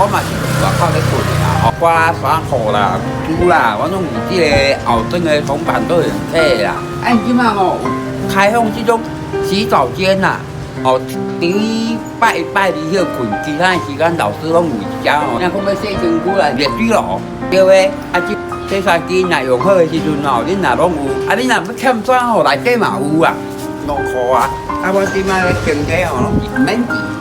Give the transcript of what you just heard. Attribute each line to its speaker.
Speaker 1: 我嘛是外口咧混的啦，我衫裤啦、猪啦，我拢是即个后端的铜板都人体啦。啊，即摆哦有开放即种洗澡间啦，哦，等拜二休困，其他的时间老师拢有一家哦。若讲要洗身躯啦，热水炉，对个，啊即洗衫机若用好的时阵哦，恁若拢有，啊恁若要欠转吼，内底嘛有啊，内裤啊，啊我即摆咧经济哦拢是免钱。